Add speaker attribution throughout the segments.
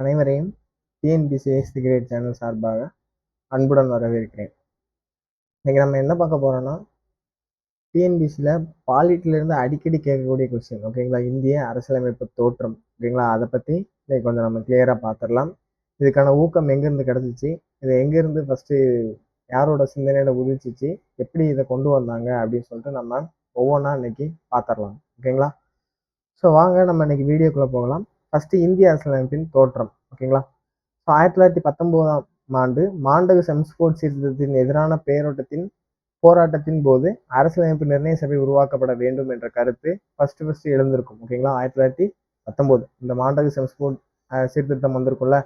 Speaker 1: அனைவரையும் டிஎன்பிசிஎஸ் great channel சார்பாக அன்புடன் வரவேற்கிறேன். இன்னைக்கு நம்ம என்ன பார்க்க போறோம்னா, டிஎன்பிசியில் பாலிட்டிலிருந்து அடிக்கடி கேட்கக்கூடிய கொஸ்டின், ஓகேங்களா? இந்திய அரசியலமைப்பு தோற்றம், ஓகேங்களா? அதை பற்றி இன்னைக்கு கொஞ்சம் நம்ம கிளியராக பார்த்துடலாம். இதுக்கான ஊக்கம் எங்கேருந்து கிடச்சிச்சு, இதை எங்கேருந்து ஃபஸ்ட்டு யாரோட சிந்தனையில் உதிச்சிச்சு, எப்படி இதை கொண்டு வந்தாங்க அப்படின்னு சொல்லிட்டு நம்ம ஒவ்வொன்றா இன்னைக்கு பார்த்துடலாம், ஓகேங்களா? ஸோ வாங்க நம்ம இன்னைக்கு வீடியோக்குள்ளே போகலாம். ஃபஸ்ட்டு இந்திய அரசியலமைப்பின் தோற்றம், ஓகேங்களா? ஸோ 1919ஆம் ஆண்டு மாண்டகு செம்ஸ்போர்ட் சீர்திருத்தத்தின் எதிரான போராட்டத்தின் போது அரசியலமைப்பு நிர்ணய சபை உருவாக்கப்பட வேண்டும் என்ற கருத்து ஃபர்ஸ்ட் எழுந்திருக்கும், ஓகேங்களா? 1919 இந்த மாண்டகு செம்ஸ்போர்ட் சீர்திருத்தம் வந்திருக்கும்ல,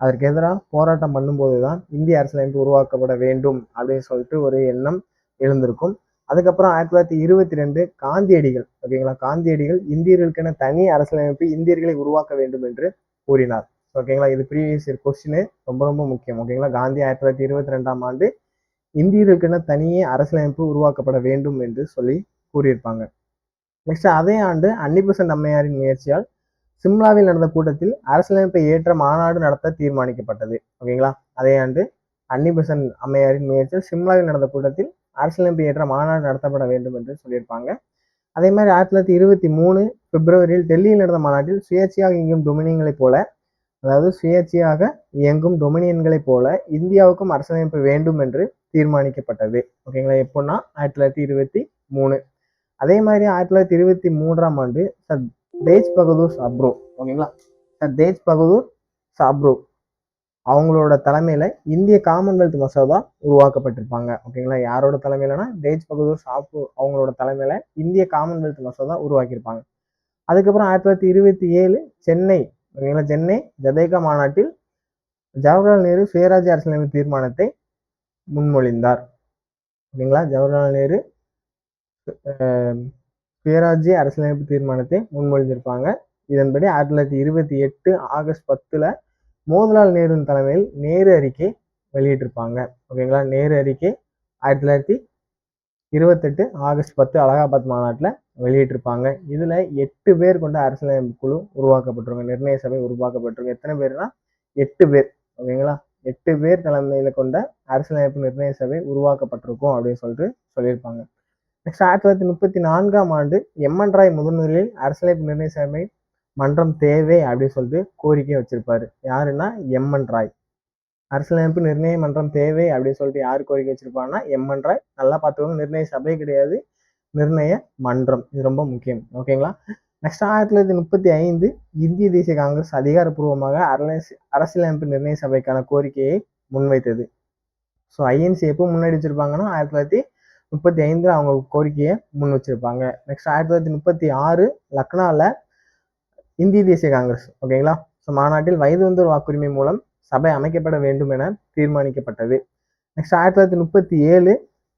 Speaker 1: அதற்கு எதிராக போராட்டம் பண்ணும்போது தான் இந்திய அரசியலமைப்பு உருவாக்கப்பட வேண்டும் அப்படின்னு சொல்லிட்டு ஒரு எண்ணம் எழுந்திருக்கும். அதுக்கப்புறம் 1922 காந்தியடிகள், ஓகேங்களா? காந்தியடிகள் இந்தியர்களுக்கென தனி அரசியலமைப்பு இந்தியர்களை உருவாக்க வேண்டும் என்று கூறினார், ஓகேங்களா? இது ப்ரீவியஸ் இயர் கொஸ்டின், ரொம்ப ரொம்ப முக்கியம், ஓகேங்களா? காந்தி 1922ஆம் ஆண்டு இந்தியர்களுக்கென தனியே அரசியலமைப்பு உருவாக்கப்பட வேண்டும் என்று சொல்லி கூறியிருப்பாங்க. நெக்ஸ்ட் அதே ஆண்டு அன்னிபெசன்ட் அம்மையாரின் முயற்சியால் சிம்லாவில் நடந்த கூட்டத்தில் அரசியலமைப்பை ஏற்ற மாநாடு நடத்த தீர்மானிக்கப்பட்டது, ஓகேங்களா? அதே ஆண்டு அன்னிபெசன்ட் அம்மையாரின் முயற்சியால் சிம்லாவில் நடந்த கூட்டத்தில் அரசியலமைப்பை ஏற்ற மாநாடு நடத்தப்பட வேண்டும் என்று சொல்லியிருப்பாங்க. அதே மாதிரி 1923 பிப்ரவரியில் டெல்லியில் நடந்த மாநாட்டில் சுயேட்சையாக இயங்கும் டொமினியன்களைப் போல, அதாவது சுயேட்சையாக இயங்கும் டொமினியன்களைப் போல இந்தியாவுக்கும் அரசியலமைப்பு வேண்டும் என்று தீர்மானிக்கப்பட்டது, ஓகேங்களா? எப்போன்னா 1923. அதே மாதிரி 1923ஆம் ஆண்டு சர் தேஜ் பகதூர் சாப்ரோ, ஓகேங்களா? சர் தேஜ் பகதூர் சாப்ரோ அவங்களோட தலைமையில இந்திய காமன்வெல்த் மசோதா உருவாக்கப்பட்டிருப்பாங்க, ஓகேங்களா? யாரோட தலைமையிலனா தேஜ் பகதூர் சாப்ரோ அவங்களோட தலைமையில இந்திய காமன்வெல்த் மசோதா உருவாக்கியிருப்பாங்க. அதுக்கப்புறம் 1927 சென்னை, ஓகேங்களா? சென்னை ஜதேகா மாநாட்டில் ஜவஹர்லால் நேரு சுயராஜ்ய அரசியலமைப்பு தீர்மானத்தை முன்மொழிந்தார், ஓகேங்களா? ஜவஹர்லால் நேரு சுயராஜ்ய அரசியலமைப்பு தீர்மானத்தை முன்மொழிந்திருப்பாங்க. இதன்படி 1928 ஆகஸ்ட் 10 மோதிலால் நேருவின் தலைமையில் நேரு அறிக்கை வெளியிட்டிருப்பாங்க, ஓகேங்களா? நேரு அறிக்கை 1928 ஆகஸ்ட் 10 அலகாபாத் மாநாட்டில் வெளியிட்டிருப்பாங்க. இதுல 8 பேர் கொண்ட அரசியலமைப்பு குழு உருவாக்கப்பட்டிருக்கும், நிர்ணய சபை உருவாக்கப்பட்டிருக்கும். எத்தனை பேர்னா 8 பேர், ஓகேங்களா? 8 பேர் தலைமையில கொண்ட அரசியலமைப்பு நிர்ணய சபை உருவாக்கப்பட்டிருக்கும் அப்படின்னு சொல்லிட்டு சொல்லியிருப்பாங்க. நெக்ஸ்ட் 1934ஆம் ஆண்டு எம்என் ராய் முதலில் அரசியலமைப்பு நிர்ணய சபை மன்றம் தேவை அப்படின்னு சொல்லிட்டு கோரிக்கை வச்சிருப்பாரு. யாருன்னா எம்என் ராய். அரசியலமைப்பு நிர்ணய மன்றம் தேவை அப்படின்னு சொல்லிட்டு யார் கோரிக்கை வச்சிருப்பாங்கன்னா எம்என் ராய். நல்லா பார்த்துக்கோங்க, நிர்ணய சபை கிடையாது, நிர்ணய மன்றம். இது ரொம்ப முக்கியம், ஓகேங்களா? நெக்ஸ்ட் 1935 இந்திய தேசிய காங்கிரஸ் அதிகாரப்பூர்வமாக அரசியலமைப்பு நிர்ணய சபைக்கான கோரிக்கையை முன்வைத்தது. ஸோ ஐஎன்சி எப்போ முன்னாடி வச்சிருப்பாங்கன்னா 1935 அவங்க கோரிக்கையை முன் வச்சிருப்பாங்க. நெக்ஸ்ட் 1936 லக்னோவில் இந்திய தேசிய காங்கிரஸ், ஓகேங்களா? ஸோ மாநாட்டில் வயது வந்தோர் வாக்குரிமை மூலம் சபை அமைக்கப்பட வேண்டும் என தீர்மானிக்கப்பட்டது. நெக்ஸ்ட் 1937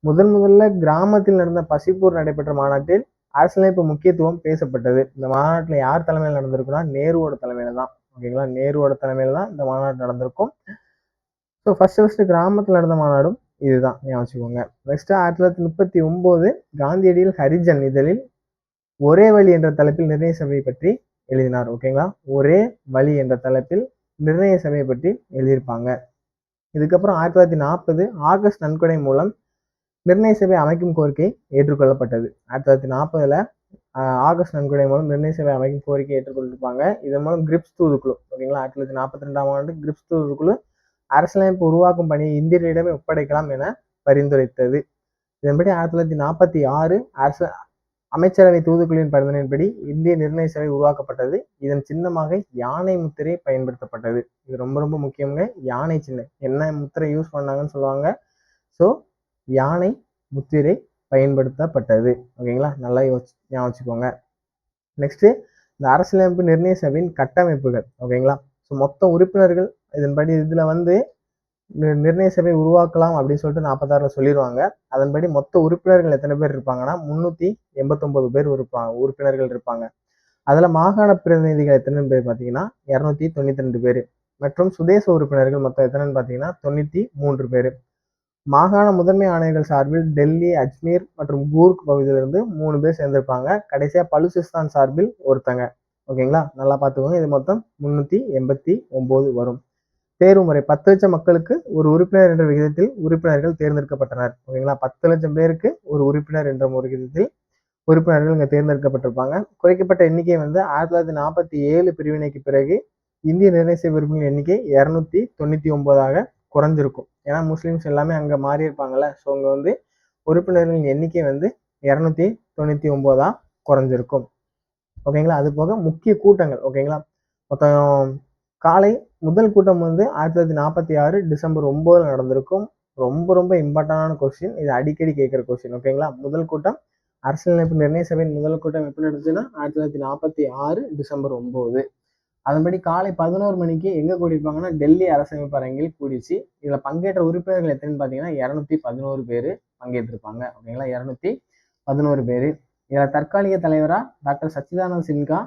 Speaker 1: முதல்ல கிராமத்தில் நடந்த பசிப்போர் நடைபெற்ற மாநாட்டில் அரசியலமைப்பு முக்கியத்துவம் பேசப்பட்டது. இந்த மாநாட்டில் யார் தலைமையில் நடந்திருக்குன்னா நேருவோட தலைமையில தான், ஓகேங்களா? நேருவோட தலைமையில தான் இந்த மாநாடு நடந்திருக்கும். ஸோ ஃபர்ஸ்ட் கிராமத்தில் நடந்த மாநாடும் இதுதான், ஞாபகம் வச்சுக்கோங்க. நெக்ஸ்ட் 1939 காந்தியடிகள் ஹரிஜன் இதழில் ஒரே வழி என்ற தலைப்பில் நிர்ணய சபை பற்றி எழுதினார், ஓகேங்களா? ஒரே வழி என்ற தலைப்பில் நிர்ணய சபையை பற்றி எழுதியிருப்பாங்க. இதுக்கப்புறம் 1940 ஆகஸ்ட் நன்கொடை மூலம் நிர்ணய சபை அமைக்கும் கோரிக்கை ஏற்றுக்கொள்ளப்பட்டது. 1940 ஆகஸ்ட் நன்கொடை மூலம் நிர்ணய சபை அமைக்கும் கோரிக்கை ஏற்றுக்கொண்டிருப்பாங்க. இதன் மூலம் கிரிப்ஸ் தூதுக்குழு, ஓகேங்களா? 1942ஆம் ஆண்டு கிரிப்ஸ் தூதுக்குழு அரசியலமைப்பு உருவாக்கும் பணியை இந்தியர்களிடமே ஒப்படைக்கலாம் என பரிந்துரைத்தது. இதன்படி 1946 அமைச்சரவை தூதுக்குழுவின் பரிந்துரையின்படி இந்திய நிர்ணய சபை உருவாக்கப்பட்டது. இதன் சின்னமாக யானை முத்திரை பயன்படுத்தப்பட்டது. இது ரொம்ப ரொம்ப முக்கியங்க, யானை சின்னம். என்ன முத்திரை யூஸ் பண்ணாங்கன்னு சொல்லுவாங்க. ஸோ யானை முத்திரை பயன்படுத்தப்பட்டது, ஓகேங்களா? நல்லா ஞாபகம் வச்சுக்கோங்க. நெக்ஸ்ட் இந்த அரசியலமைப்பு நிர்ணய சபையின் கட்டமைப்புகள், ஓகேங்களா? ஸோ மொத்த உறுப்பினர்கள் இதன்படி இதுல வந்து நிர்ணய சபை உருவாக்கலாம் அப்படின்னு சொல்லிட்டு 46 சொல்லிடுவாங்க. அதன்படி மொத்த உறுப்பினர்கள் எத்தனை பேர் இருப்பாங்கன்னா 389 பேர் உறுப்பினர்கள் இருப்பாங்க. அதுல மாகாண பிரதிநிதிகள் எத்தனை பேர் பார்த்தீங்கன்னா 292 பேர். மற்றும் சுதேச உறுப்பினர்கள் மொத்தம் எத்தனைன்னு பார்த்தீங்கன்னா 93 பேர். மாகாண முதன்மை ஆணையர்கள் சார்பில் டெல்லி, அஜ்மீர் மற்றும் கூர்க் பகுதியிலிருந்து 3 பேர் சேர்ந்திருப்பாங்க. கடைசியா பலுசிஸ்தான் சார்பில் ஒருத்தங்க, ஓகேங்களா, நல்லா பார்த்துக்கோங்க. இது மொத்தம் 389 வரும். தேர்வு முறை 10 லட்சம் மக்களுக்கு ஒரு உறுப்பினர் என்ற விகிதத்தில் உறுப்பினர்கள் தேர்ந்தெடுக்கப்பட்டனர். ஓகேங்களா, 10 லட்சம் பேருக்கு ஒரு உறுப்பினர் என்ற ஒரு விகிதத்தில் உறுப்பினர்கள் இங்க தேர்ந்தெடுக்கப்பட்டிருப்பாங்க. குறைக்கப்பட்ட எண்ணிக்கை வந்து 1947 பிரிவினைக்கு பிறகு இந்திய நிர்ணய சபை உறுப்பினர் எண்ணிக்கை 299 குறைஞ்சிருக்கும். ஏன்னா முஸ்லிம்ஸ் எல்லாமே அங்க மாறி இருப்பாங்கல்ல. ஸோ அங்க வந்து உறுப்பினர்களின் எண்ணிக்கை வந்து 299 குறைஞ்சிருக்கும். ஓகேங்களா, அது போக முக்கிய கூட்டங்கள். ஓகேங்களா, மொத்தம் காலை முதல் கூட்டம் வந்து 1946 டிசம்பர் 9 நடந்திருக்கும். ரொம்ப ரொம்ப இம்பார்ட்டன்டான கொஸ்டின், இது அடிக்கடி கேட்கிற கொஸ்டின். ஓகேங்களா, முதல் கூட்டம் அரசியலமைப்பு நிர்ணய சபையின் முதல் கூட்டம் எப்போ நடந்துச்சுன்னா 1946 டிசம்பர் 9. அதன்படி காலை 11 மணிக்கு எங்க கூடியிருப்பாங்கன்னா டெல்லி அரசமைப்பு அரங்கில் கூடிச்சு. இதுல பங்கேற்ற உறுப்பினர்கள் எத்தனைன்னு பாத்தீங்கன்னா 211 பேர் பங்கேற்றிருப்பாங்க. ஓகேங்களா, 211 பேர். இதுல தற்காலிக தலைவரா டாக்டர் சச்சிதானந்த சின்ஹா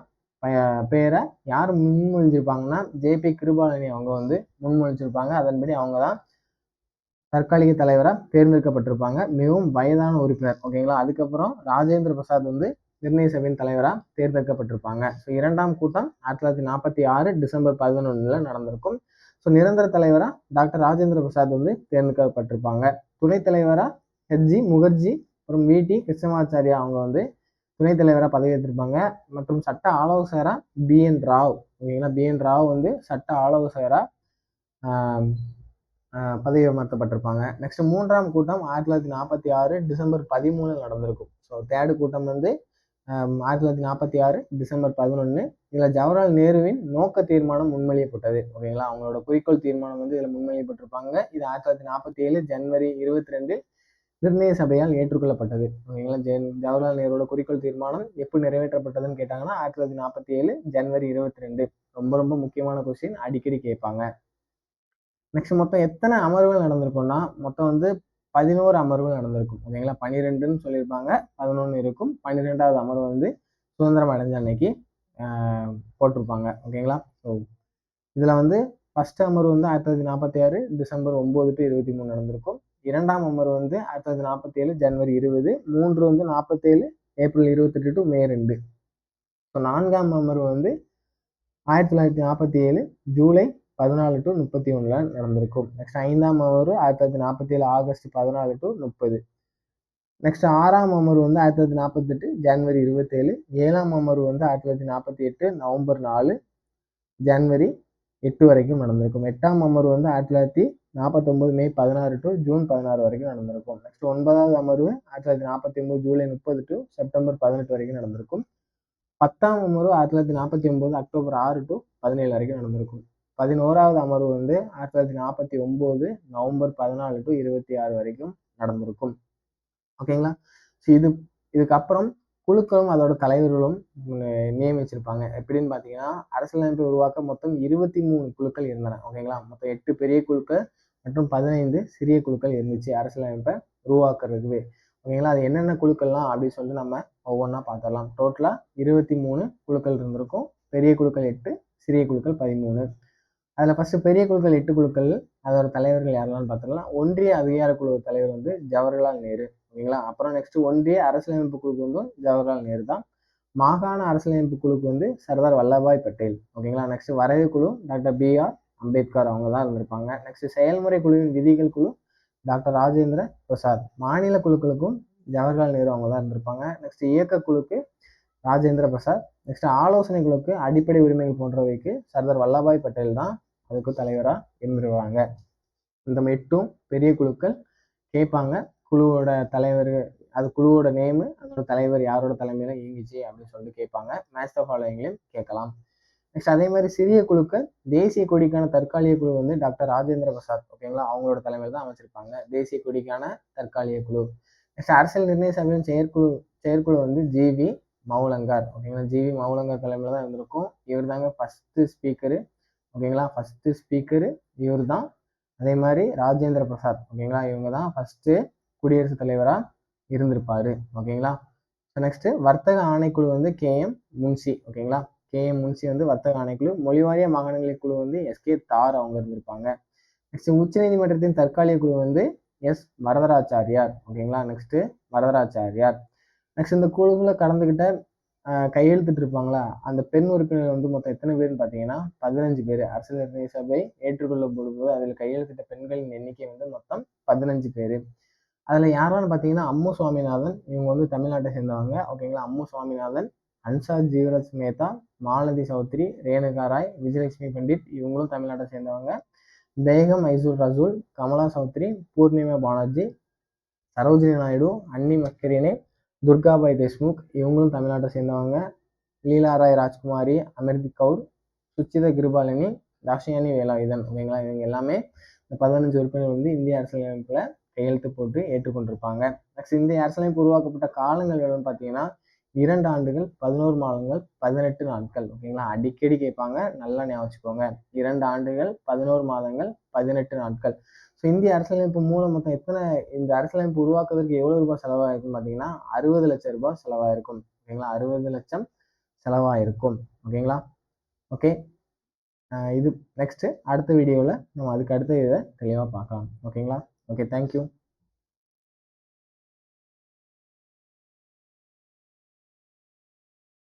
Speaker 1: பேரை யார் முன்மொழிஞ்சிருப்பாங்கன்னா ஜே.பி. கிருபாலனி அவங்க வந்து முன்மொழிஞ்சிருப்பாங்க. அதன்படி அவங்க தான் தற்காலிக தலைவரா தேர்ந்தெடுக்கப்பட்டிருப்பாங்க. மிகவும் வயதான உறுப்பினர். ஓகேங்களா, அதுக்கப்புறம் ராஜேந்திர பிரசாத் வந்து நிர்ணய சபையின் தலைவரா தேர்ந்தெடுக்கப்பட்டிருப்பாங்க. ஸோ இரண்டாம் கூட்டம் 1946 டிசம்பர் 11 நடந்திருக்கும். ஸோ நிரந்தர தலைவரா டாக்டர் ராஜேந்திர பிரசாத் வந்து தேர்ந்தெடுக்கப்பட்டிருப்பாங்க. துணைத் தலைவரா ஹெச்.ஜி. முகர்ஜி மற்றும் வி.டி. கிருஷ்ணமாச்சாரியா அவங்க வந்து துணைத் தலைவராக பதவியேற்றிருப்பாங்க. மற்றும் சட்ட ஆலோசகரா பி.என். ராவ். ஓகேங்களா, பி.என். ராவ் வந்து சட்ட ஆலோசகரா பதவி அமர்த்தப்பட்டிருப்பாங்க. நெக்ஸ்ட் மூன்றாம் கூட்டம் 1946 டிசம்பர் 13 நடந்திருக்கும். ஸோ தேர்டு கூட்டம் வந்து 1946 டிசம்பர் 11. இதுல ஜவஹர்லால் நேருவின் நோக்க தீர்மானம் முன்மொழியப்பட்டது. ஓகேங்களா, அவங்களோட குறிக்கோள் தீர்மானம் வந்து இதுல முன்மொழியப்பட்டிருப்பாங்க. இது 1947 ஜனவரி 22 நிர்ணய சபையால் ஏற்றுக்கொள்ளப்பட்டது. ஓகேங்களா, ஜவஹர்லால் நேருவோட குறிக்கோள் தீர்மானம் எப்போ நிறைவேற்றப்பட்டதுன்னு கேட்டாங்கன்னா 1947 ஜனவரி 22. ரொம்ப ரொம்ப முக்கியமான கொஸ்டின், அடிக்கடி கேட்பாங்க. நெக்ஸ்ட் மொத்தம் எத்தனை அமர்வுகள் நடந்திருக்கும்னா மொத்தம் வந்து 11 அமர்வுகள் நடந்திருக்கும். ஓகேங்களா, 12ன்னு சொல்லியிருப்பாங்க, 11 இருக்கும். 12வது அமர்வு வந்து சுதந்திரம் அடைஞ்ச அன்னைக்கு போட்டிருப்பாங்க. ஓகேங்களா, ஸோ இதுல வந்து ஃபர்ஸ்ட் அமர்வு வந்து 1946 டிசம்பர் 9 to 23 நடந்திருக்கும். இரண்டாம் அமர்வு வந்து 1947 ஜனவரி 20. 3 வந்து 47 ஏப்ரல் 28 to மே 2. ஸோ நான்காம் அமர்வு வந்து 1947 ஜூலை 14 to 31 நடந்திருக்கும். நெக்ஸ்ட் ஐந்தாம் அமர்வு 1947 ஆகஸ்ட் 14 to 30. நெக்ஸ்ட் ஆறாம் அமர்வு வந்து 1948 ஜனவரி 27. ஏழாம் அமர்வு வந்து 1948 நவம்பர் 4 ஜனவரி 8 வரைக்கும் நடந்திருக்கும். எட்டாம் அமர்வு வந்து 1949 மே 16 to ஜூன் 16 வரைக்கும் நடந்திருக்கும். நெக்ஸ்ட் ஒன்பதாவது அமர்வு 1949 ஜூலை 30 to செப்டம்பர் 18 வரைக்கும் நடந்திருக்கும். 10ஆம் அமர்வு 1949 அக்டோபர் 6 to 17 வரைக்கும் நடந்திருக்கும். 11வது அமர்வு வந்து 1949 நவம்பர் 14 to 26 வரைக்கும் நடந்திருக்கும். ஓகேங்களா, ஸோ இதுக்கப்புறம் குழுக்களும் அதோட தலைவர்களும் நியமிச்சிருப்பாங்க. எப்படின்னு பார்த்தீங்கன்னா அரசியலமைப்பை உருவாக்க மொத்தம் 23 குழுக்கள் இருந்தன. ஓகேங்களா, மொத்தம் 8 பெரிய குழுக்கள் மற்றும் 15 சிறிய குழுக்கள் இருந்துச்சு அரசியலமைப்பை உருவாக்குறதுக்கு. ஓகேங்களா, அது என்னென்ன குழுக்கள்லாம் அப்படின்னு சொல்லிட்டு நம்ம ஒவ்வொன்றா பார்த்துடலாம். டோட்டலா 23 குழுக்கள் இருந்திருக்கும். பெரிய குழுக்கள் 8, சிறிய குழுக்கள் 13. அதுல ஃபர்ஸ்ட் பெரிய குழுக்கள் 8 குழுக்கள், அதோட தலைவர்கள் யாரெல்லாம் பார்த்துக்கலாம். ஒன்றிய அதிகார குழு தலைவர் வந்து ஜவஹர்லால் நேரு. ஓகேங்களா, அப்புறம் நெக்ஸ்ட் ஒன்றிய அரசியலமைப்பு குழுக்கு வந்து ஜவஹர்லால் நேரு தான். மாகாண அரசியலமைப்பு குழுக்கு வந்து சர்தார் வல்லபாய் பட்டேல். ஓகேங்களா, நெக்ஸ்ட் வரைவு குழு டாக்டர் B.R. அம்பேத்கர் அவங்க தான் இருந்திருப்பாங்க. நெக்ஸ்ட் செயல்முறை குழுவின் விதிகள் குழு டாக்டர் ராஜேந்திர பிரசாத். மாநில குழுக்களுக்கும் ஜவஹர்லால் நேரு அவங்க தான் இருந்திருப்பாங்க. நெக்ஸ்ட் இயக்க குழுக்கு ராஜேந்திர பிரசாத். நெக்ஸ்ட் ஆலோசனை குழுக்கு அடிப்படை உரிமைகள் போன்றவைக்கு சர்தார் வல்லபாய் பட்டேல் தான் அதுக்கு தலைவரா இருந்துருவாங்க. இந்த 8 பெரிய குழுக்கள் கேட்பாங்க. குழுவோட தலைவர், அது குழுவோட நேமு, அதோட தலைவர் யாரோட தலைமையில இயங்கிச்சு அப்படின்னு சொல்லிட்டு கேட்பாங்க. மேட்ச் த ஃபாலோயிங்லையும் கேட்கலாம். நெக்ஸ்ட் அதே மாதிரி சிறிய குழுக்கள் தேசிய கொடிக்கான தற்காலிக குழு வந்து டாக்டர் ராஜேந்திர பிரசாத். ஓகேங்களா, அவங்களோட தலைமையில் தான் அமைச்சிருப்பாங்க தேசிய கொடிக்கான தற்காலிக குழு. நெக்ஸ்ட் அரசியல் நிர்ணய சபையின் செயற்குழு வந்து ஜி.வி. மௌலங்கர். ஓகேங்களா, ஜி.வி. மௌலங்கர் தலைமையில தான் இருந்திருக்கும். இவர் தாங்க ஃபர்ஸ்ட் ஸ்பீக்கரு. ஓகேங்களா, ஃபர்ஸ்ட் ஸ்பீக்கரு இவர் தான். அதே மாதிரி ராஜேந்திர பிரசாத். ஓகேங்களா, இவங்க தான் ஃபர்ஸ்ட் குடியரசுத் தலைவரா இருந்திருப்பாரு. ஓகேங்களா, நெக்ஸ்ட் வர்த்தக ஆணைக்குழு வந்து K.M. முன்சி. ஓகேங்களா, K.M. முன்சி வந்து வர்த்தக ஆணைக்குழு. மொழிவாரிய மாகாணங்களின் குழு வந்து S.K. தார் அவங்க இருந்திருப்பாங்க. நெக்ஸ்ட் உச்ச நீதிமன்றத்தின் தற்காலிக குழு வந்து எஸ் வரதராச்சாரியார். ஓகேங்களா, நெக்ஸ்ட் வரதராச்சாரியார். நெக்ஸ்ட் இந்த குழுவில் கலந்துகிட்ட கையெழுத்திட்டு இருப்பாங்களா அந்த பெண் உறுப்பினர் வந்து மொத்தம் எத்தனை பேர்னு பார்த்தீங்கன்னா 15 பேர். அரசியல் நிர்ணய சபை ஏற்றுக்கொள்ளப்படும் போது அதில் கையெழுத்திட்ட பெண்களின் எண்ணிக்கை வந்து மொத்தம் 15 பேர். அதில் யாரான்னு பார்த்தீங்கன்னா அம்மு சுவாமிநாதன், இவங்க வந்து தமிழ்நாட்டை சேர்ந்தவங்க. ஓகேங்களா, அம்மு சுவாமிநாதன், அன்சார் ஜீவராஜ் மேத்தா, மாலதி சௌத்ரி, ரேணுகா ராய், விஜயலட்சுமி பண்டிட், இவங்களும் தமிழ்நாட்டை சேர்ந்தவங்க. பேகம் ஐசூல் ரசூல், கமலா சௌத்ரி, பூர்ணிமா பானர்ஜி, சரோஜினி நாயுடு, அன்னி மக்கரினே, துர்காபாய் தேஷ்முக், இவங்களும் தமிழ்நாட்டை சேர்ந்தவங்க. லீலா ராய் ராஜ்குமாரி, அமிர்திக் கவுர், சுச்சிதா கிருபாலினி, தாஷியானி வேலாயுதன். ஓகேங்களா, இவங்க எல்லாமே இந்த 15 உறுப்பினர் வந்து இந்திய அரசியலமைப்புல கையெழுத்து போட்டு ஏற்றுக்கொண்டிருப்பாங்க. நெக்ஸ்ட் இந்திய அரசியலமைப்பு உருவாக்கப்பட்ட காலங்கள் எவ்வளோன்னு பார்த்தீங்கன்னா 2 ஆண்டுகள் 11 மாதங்கள் 18 நாட்கள். ஓகேங்களா, அடிக்கடி கேட்பாங்க, நல்லா ஞாபகம் வச்சுக்கோங்க. 2 ஆண்டுகள் 11 மாதங்கள் 18 நாட்கள். ஸோ இந்திய அரசியலமைப்பு மூலம் மொத்தம் இந்த அரசியலமைப்பு உருவாக்குவதற்கு எவ்வளவு ரூபாய் செலவாயிருக்குன்னு பார்த்தீங்கன்னா 60 லட்சம் ரூபாய் செலவாயிருக்கும். ஓகேங்களா, 60 லட்சம் செலவாயிருக்கும். ஓகேங்களா, ஓகே. இது நெக்ஸ்ட் அடுத்த வீடியோவில் நம்ம அதுக்கு அடுத்த இதை தெளிவாக பார்க்கலாம். ஓகேங்களா, ஓகே, தேங்க்யூ.